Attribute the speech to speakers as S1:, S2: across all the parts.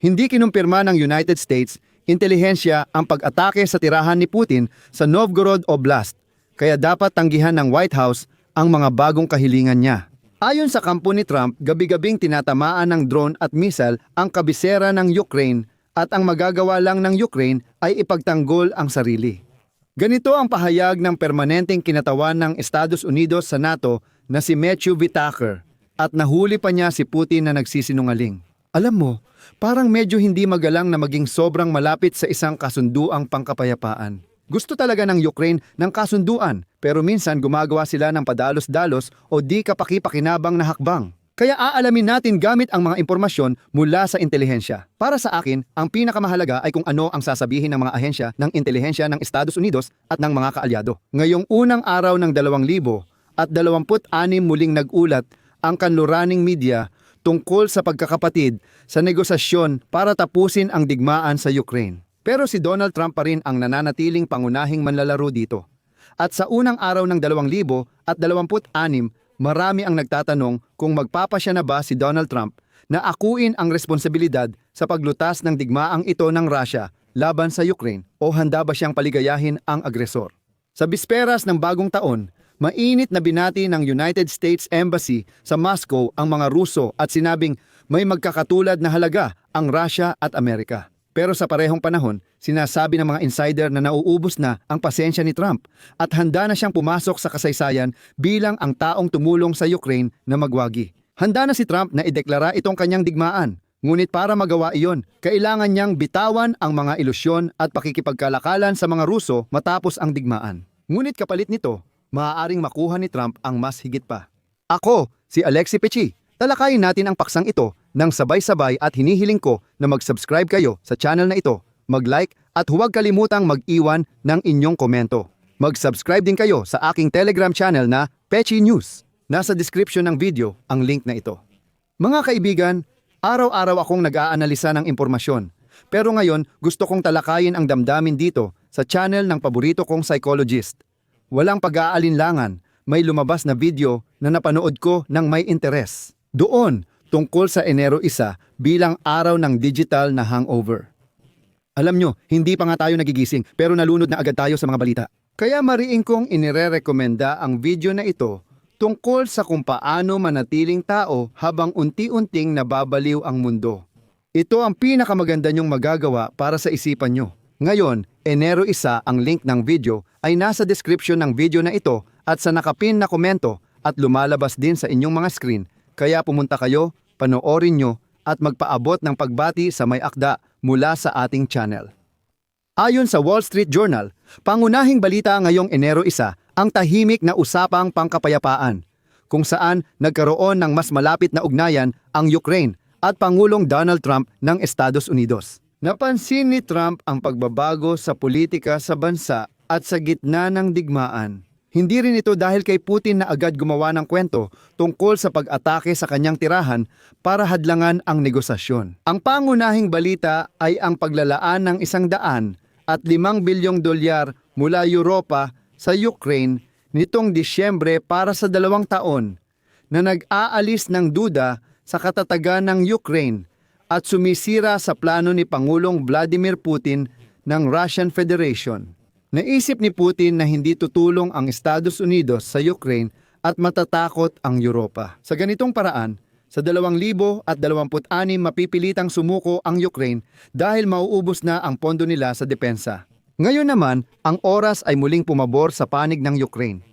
S1: Hindi kinumpirma ng United States intelihensya ang pag-atake sa tirahan ni Putin sa Novgorod Oblast, kaya dapat tanggihan ng White House ang mga bagong kahilingan niya. Ayon sa kampo ni Trump, gabi-gabing tinatamaan ng drone at missile ang kabisera ng Ukraine at ang magagawa lang ng Ukraine ay ipagtanggol ang sarili. Ganito ang pahayag ng permanenteng kinatawan ng Estados Unidos sa NATO na si Matthew Whitaker at nahuli pa niya si Putin na nagsisinungaling. Alam mo, parang medyo hindi magalang na maging sobrang malapit sa isang kasunduang pangkapayapaan. Gusto talaga ng Ukraine ng kasunduan, pero minsan gumagawa sila ng padalos-dalos o di kapaki-pakinabang na hakbang. Kaya aalamin natin gamit ang mga impormasyon mula sa intelihensya. Para sa akin, ang pinakamahalaga ay kung ano ang sasabihin ng mga ahensya ng intelihensya ng Estados Unidos at ng mga kaalyado. Ngayong unang araw ng 2026 muling nag-ulat ang kanluraning media tungkol sa pagkakapatid sa negosasyon para tapusin ang digmaan sa Ukraine. Pero si Donald Trump pa rin ang nananatiling pangunahing manlalaro dito. At sa unang araw ng 2026, marami ang nagtatanong kung magpapasya na ba si Donald Trump na akuin ang responsibilidad sa paglutas ng digmaang ito ng Russia laban sa Ukraine o handa ba siyang paligayahin ang agresor. Sa bisperas ng bagong taon, mainit na binati ng United States Embassy sa Moscow ang mga Ruso at sinabing may magkakatulad na halaga ang Russia at Amerika. Pero sa parehong panahon, sinasabi ng mga insider na nauubos na ang pasensya ni Trump at handa na siyang pumasok sa kasaysayan bilang ang taong tumulong sa Ukraine na magwagi. Handa na si Trump na ideklara itong kanyang digmaan. Ngunit para magawa iyon, kailangan niyang bitawan ang mga ilusyon at pakikipagkalakalan sa mga Ruso matapos ang digmaan. Ngunit kapalit nito, maaaring makuha ni Trump ang mas higit pa. Ako, si Alexi Pechi. Talakayin natin ang paksang ito nang sabay-sabay at hinihiling ko na mag-subscribe kayo sa channel na ito, mag-like at huwag kalimutang mag-iwan ng inyong komento. Mag-subscribe din kayo sa aking Telegram channel na Pechi News. Nasa description ng video ang link na ito. Mga kaibigan, araw-araw akong nag-aanalisa ng impormasyon. Pero ngayon gusto kong talakayin ang damdamin dito sa channel ng paborito kong psychologist. Walang pag-aalinlangan, may lumabas na video na napanood ko ng may interes. Doon, tungkol sa Enero 1 bilang araw ng digital na hangover. Alam nyo, hindi pa nga tayo nagigising pero nalunod na agad tayo sa mga balita. Kaya mariin kong inirerekomenda ang video na ito tungkol sa kung paano manatiling tao habang unti-unting nababaliw ang mundo. Ito ang pinakamaganda nyong magagawa para sa isipan nyo. Ngayon, Enero 1 ang link ng video ay nasa description ng video na ito at sa nakapin na komento at lumalabas din sa inyong mga screen. Kaya pumunta kayo, panoorin nyo at magpaabot ng pagbati sa may akda mula sa ating channel. Ayon sa Wall Street Journal, pangunahing balita ngayong Enero 1 ang tahimik na usapang pangkapayapaan, kung saan nagkaroon ng mas malapit na ugnayan ang Ukraine at Pangulong Donald Trump ng Estados Unidos. Napansin ni Trump ang pagbabago sa politika sa bansa at sa gitna ng digmaan. Hindi rin ito dahil kay Putin na agad gumawa ng kwento tungkol sa pag-atake sa kanyang tirahan para hadlangan ang negosasyon. Ang pangunahing balita ay ang paglalaan ng $105 bilyong mula Europa sa Ukraine nitong Disyembre para sa 2 taon na nag-aalis ng duda sa katatagan ng Ukraine at sumisira sa plano ni Pangulong Vladimir Putin ng Russian Federation. Naisip ni Putin na hindi tutulong ang Estados Unidos sa Ukraine at matatakot ang Europa. Sa ganitong paraan, sa 2026 mapipilitang sumuko ang Ukraine dahil mauubos na ang pondo nila sa depensa. Ngayon naman, ang oras ay muling pumabor sa panig ng Ukraine.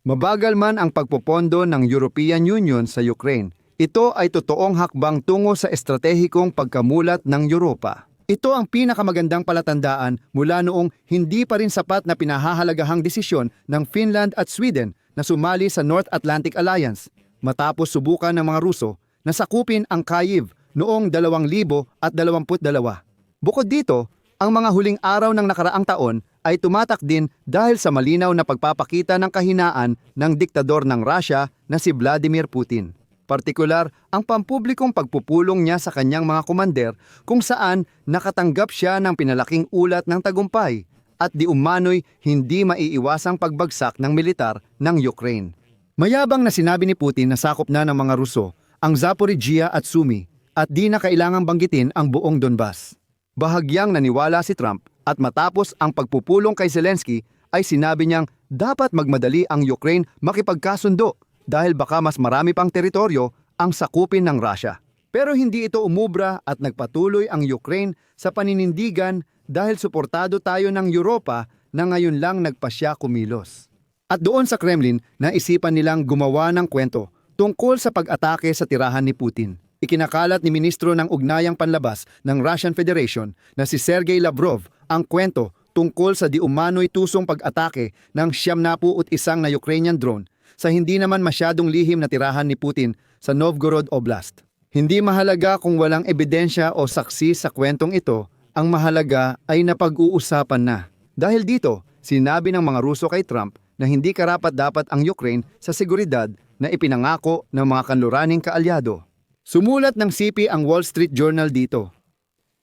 S1: Mabagal man ang pagpopondo ng European Union sa Ukraine, ito ay totoong hakbang tungo sa estratehikong pagkamulat ng Europa. Ito ang pinakamagandang palatandaan mula noong hindi pa rin sapat na pinahahalagahang desisyon ng Finland at Sweden na sumali sa North Atlantic Alliance matapos subukan ng mga Ruso na sakupin ang Kyiv noong 2022. Bukod dito, ang mga huling araw ng nakaraang taon ay tumatak din dahil sa malinaw na pagpapakita ng kahinaan ng diktador ng Russia na si Vladimir Putin. Partikular ang pampublikong pagpupulong niya sa kanyang mga komander kung saan nakatanggap siya ng pinalaking ulat ng tagumpay at di umano'y hindi maiiwasang pagbagsak ng militar ng Ukraine. Mayabang na sinabi ni Putin na sakop na ng mga Ruso ang Zaporizhia at Sumy at di na kailangang banggitin ang buong Donbas. Bahagyang naniwala si Trump at matapos ang pagpupulong kay Zelensky ay sinabi niyang dapat magmadali ang Ukraine makipagkasundo dahil baka mas marami pang teritoryo ang sakupin ng Russia. Pero hindi ito umubra at nagpatuloy ang Ukraine sa paninindigan dahil suportado tayo ng Europa na ngayon lang nagpasya kumilos. At doon sa Kremlin, naisipan nilang gumawa ng kwento tungkol sa pag-atake sa tirahan ni Putin. Ikinakalat ni Ministro ng Ugnayang Panlabas ng Russian Federation na si Sergey Lavrov ang kwento tungkol sa diumano'y tusong pag-atake ng 71 na Ukrainian drone sa hindi naman masyadong lihim na tirahan ni Putin sa Novgorod Oblast. Hindi mahalaga kung walang ebidensya o saksi sa kwentong ito, ang mahalaga ay napag-uusapan na. Dahil dito, sinabi ng mga Ruso kay Trump na hindi karapat-dapat ang Ukraine sa seguridad na ipinangako ng mga kanluraning kaalyado. Sumulat ng CP ang Wall Street Journal dito.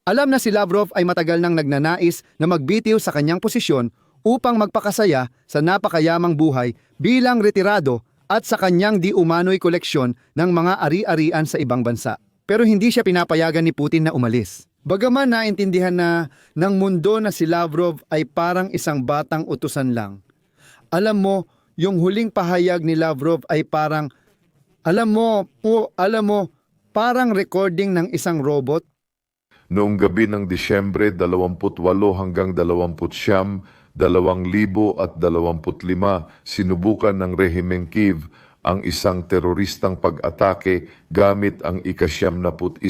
S1: Alam na si Lavrov ay matagal nang nagnanais na magbitiw sa kanyang posisyon upang magpakasaya sa napakayamang buhay bilang retirado at sa kanyang di umano'y koleksyon ng mga ari-arian sa ibang bansa. Pero hindi siya pinapayagan ni Putin na umalis. Bagaman naintindihan na ng mundo na si Lavrov ay parang isang batang utusan lang. Alam mo, yung huling pahayag ni Lavrov ay parang, parang recording ng isang robot.
S2: Noong gabi ng Disyembre 28 hanggang 29, 2025, sinubukan ng rehimeng Kiev ang isang teroristang pag-atake gamit ang ika-71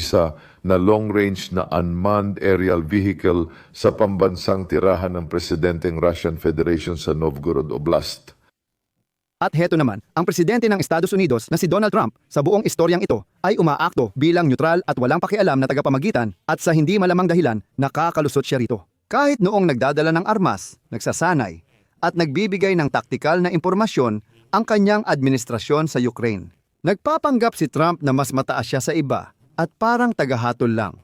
S2: na long-range na unmanned aerial vehicle sa pambansang tirahan ng presidenteng Russian Federation sa Novgorod Oblast.
S1: At heto naman, ang presidente ng Estados Unidos na si Donald Trump sa buong istoryang ito ay umaakto bilang neutral at walang pakialam na tagapamagitan at sa hindi malamang dahilan nakakalusot siya rito. Kahit noong nagdadala ng armas, nagsasanay, at nagbibigay ng taktikal na impormasyon ang kanyang administrasyon sa Ukraine. Nagpapanggap si Trump na mas mataas siya sa iba at parang tagahatol lang.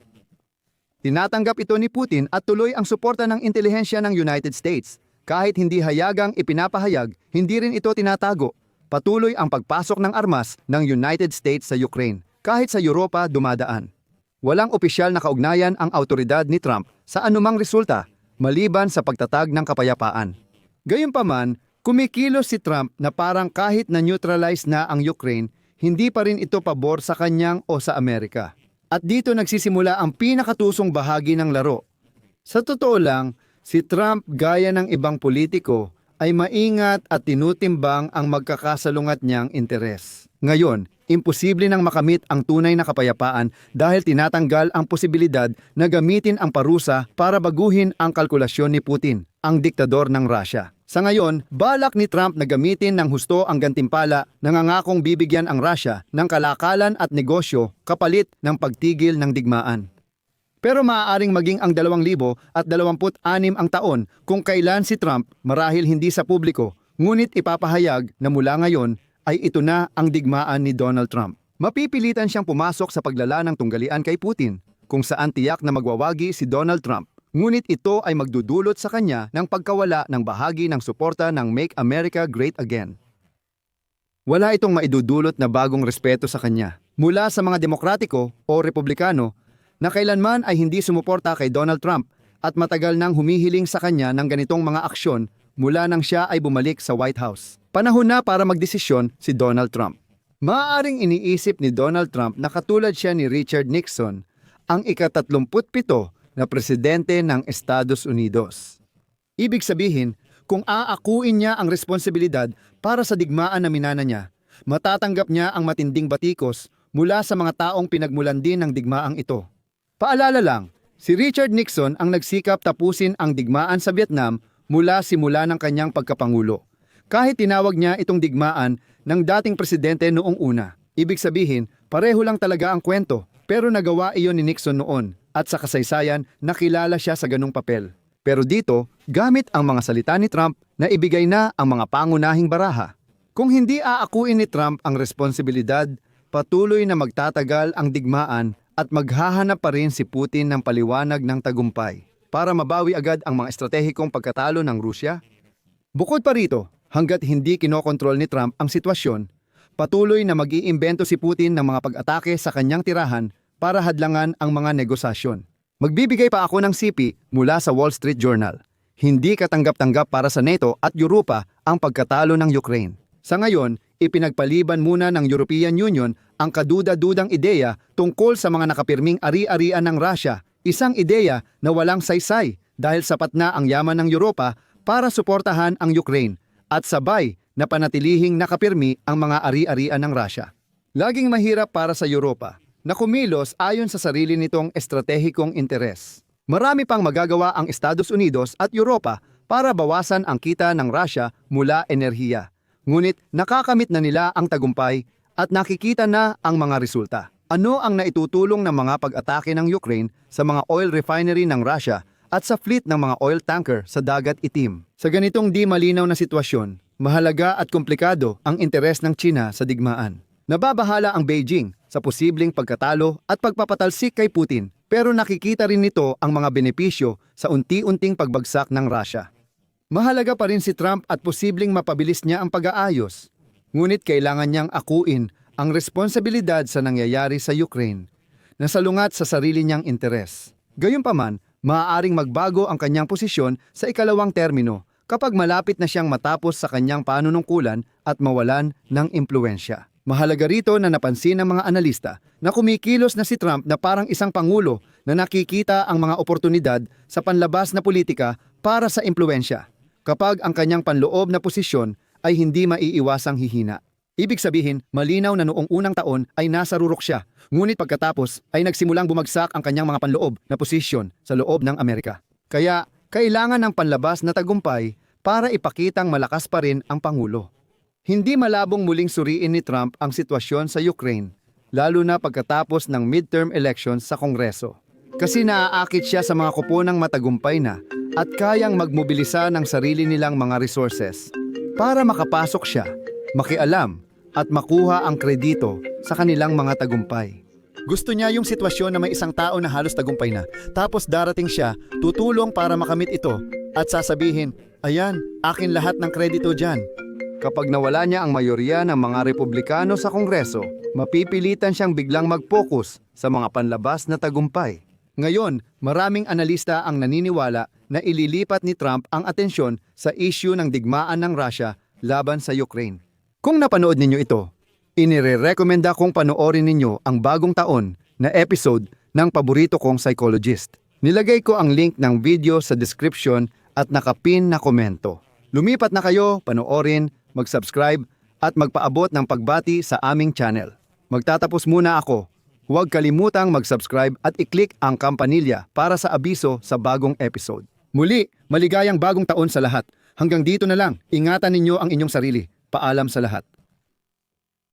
S1: Tinatanggap ito ni Putin at tuloy ang suporta ng intelihensya ng United States. Kahit hindi hayagang ipinapahayag, hindi rin ito tinatago. Patuloy ang pagpasok ng armas ng United States sa Ukraine, kahit sa Europa dumadaan. Walang opisyal na kaugnayan ang autoridad ni Trump sa anumang resulta, maliban sa pagtatag ng kapayapaan. Gayunpaman, kumikilos si Trump na parang kahit na-neutralize na ang Ukraine, hindi pa rin ito pabor sa kanyang o sa Amerika. At dito nagsisimula ang pinakatusong bahagi ng laro. Sa totoo lang, si Trump gaya ng ibang politiko ay maingat at tinutimbang ang magkakasalungat niyang interes. Ngayon, imposible nang makamit ang tunay na kapayapaan dahil tinatanggal ang posibilidad na gamitin ang parusa para baguhin ang kalkulasyon ni Putin, ang diktador ng Russia. Sa ngayon, balak ni Trump na gamitin ng husto ang gantimpala, nangangakong bibigyan ang Russia ng kalakalan at negosyo kapalit ng pagtigil ng digmaan. Pero maaaring maging ang 2026 ang taon kung kailan si Trump marahil hindi sa publiko, ngunit ipapahayag na mula ngayon ay ito na ang digmaan ni Donald Trump. Mapipilitan siyang pumasok sa paglala ng tunggalian kay Putin, kung saan tiyak na magwawagi si Donald Trump. Ngunit ito ay magdudulot sa kanya ng pagkawala ng bahagi ng suporta ng Make America Great Again. Wala itong maidudulot na bagong respeto sa kanya mula sa mga demokratiko o republikano na kailanman ay hindi sumuporta kay Donald Trump at matagal nang humihiling sa kanya ng ganitong mga aksyon mula nang siya ay bumalik sa White House. Panahon na para magdesisyon si Donald Trump. Maaaring iniisip ni Donald Trump na katulad siya ni Richard Nixon, ang ika-37 na presidente ng Estados Unidos. Ibig sabihin, kung aakuin niya ang responsibilidad para sa digmaan na minana niya, matatanggap niya ang matinding batikos mula sa mga taong pinagmulan din ng digmaang ito. Paalala lang, si Richard Nixon ang nagsikap tapusin ang digmaan sa Vietnam mula simula ng kanyang pagkapangulo. Kahit tinawag niya itong digmaan ng dating presidente noong una. Ibig sabihin, pareho lang talaga ang kwento, pero nagawa iyon ni Nixon noon at sa kasaysayan nakilala siya sa ganung papel. Pero dito, gamit ang mga salita ni Trump na ibigay na ang mga pangunahing baraha. Kung hindi aakuin ni Trump ang responsibilidad, patuloy na magtatagal ang digmaan at maghahanap pa rin si Putin ng paliwanag ng tagumpay para mabawi agad ang mga estratehikong pagkatalo ng Rusya. Bukod pa rito, hanggat hindi kinokontrol ni Trump ang sitwasyon, patuloy na mag-iimbento si Putin ng mga pag-atake sa kanyang tirahan para hadlangan ang mga negosasyon. Magbibigay pa ako ng sipi mula sa Wall Street Journal. Hindi katanggap-tanggap para sa NATO at Europa ang pagkatalo ng Ukraine. Sa ngayon, ipinagpaliban muna ng European Union ang kaduda-dudang ideya tungkol sa mga nakapirming ari-arian ng Russia, isang ideya na walang saysay dahil sapat na ang yaman ng Europa para suportahan ang Ukraine at sabay na panatilihing nakapirmi ang mga ari-arian ng Russia. Laging mahirap para sa Europa na kumilos ayon sa sarili nitong estratehikong interes. Marami pang magagawa ang Estados Unidos at Europa para bawasan ang kita ng Russia mula enerhiya. Ngunit nakakamit na nila ang tagumpay at nakikita na ang mga resulta. Ano ang naitutulong ng mga pag-atake ng Ukraine sa mga oil refinery ng Russia at sa fleet ng mga oil tanker sa Dagat Itim? Sa ganitong di malinaw na sitwasyon, mahalaga at komplikado ang interes ng China sa digmaan. Nababahala ang Beijing sa posibleng pagkatalo at pagpapatalsik kay Putin, pero nakikita rin nito ang mga benepisyo sa unti-unting pagbagsak ng Russia. Mahalaga pa rin si Trump at posibleng mapabilis niya ang pag-aayos. Ngunit kailangan niyang akuin ang responsibilidad sa nangyayari sa Ukraine na salungat sa sarili niyang interes. Gayunpaman, maaaring magbago ang kanyang posisyon sa ikalawang termino kapag malapit na siyang matapos sa kanyang panunungkulan at mawalan ng impluensya. Mahalaga rito na napansin ng mga analista na kumikilos na si Trump na parang isang pangulo na nakikita ang mga oportunidad sa panlabas na politika para sa impluensya kapag ang kanyang panloob na posisyon ay hindi maiiwasang hihina. Ibig sabihin, malinaw na noong unang taon ay nasa rurok siya, ngunit pagkatapos ay nagsimulang bumagsak ang kanyang mga panloob na posisyon sa loob ng Amerika. Kaya, kailangan ng panlabas na tagumpay para ipakitang malakas pa rin ang pangulo. Hindi malabong muling suriin ni Trump ang sitwasyon sa Ukraine, lalo na pagkatapos ng midterm elections sa Kongreso. Kasi naaakit siya sa mga kuponang matagumpay na at kayang magmobilisa ng sarili nilang mga resources para makapasok siya, makialam at makuha ang kredito sa kanilang mga tagumpay. Gusto niya yung sitwasyon na may isang tao na halos tagumpay na, tapos darating siya, tutulong para makamit ito at sasabihin, ayan, akin lahat ng kredito dyan. Kapag nawala niya ang mayorya ng mga Republikano sa Kongreso, mapipilitan siyang biglang mag-focus sa mga panlabas na tagumpay. Ngayon, maraming analista ang naniniwala na ililipat ni Trump ang atensyon sa issue ng digmaan ng Russia laban sa Ukraine. Kung napanood ninyo ito, inirerekomenda kong panoorin ninyo ang bagong taon na episode ng paborito kong psychologist. Nilagay ko ang link ng video sa description at nakapin na komento. Lumipat na kayo, panoorin, mag-subscribe at magpaabot ng pagbati sa aming channel. Magtatapos muna ako. Huwag kalimutang mag-subscribe at i-click ang kampanilya para sa abiso sa bagong episode. Muli, maligayang bagong taon sa lahat. Hanggang dito na lang, ingatan ninyo ang inyong sarili. Paalam sa lahat.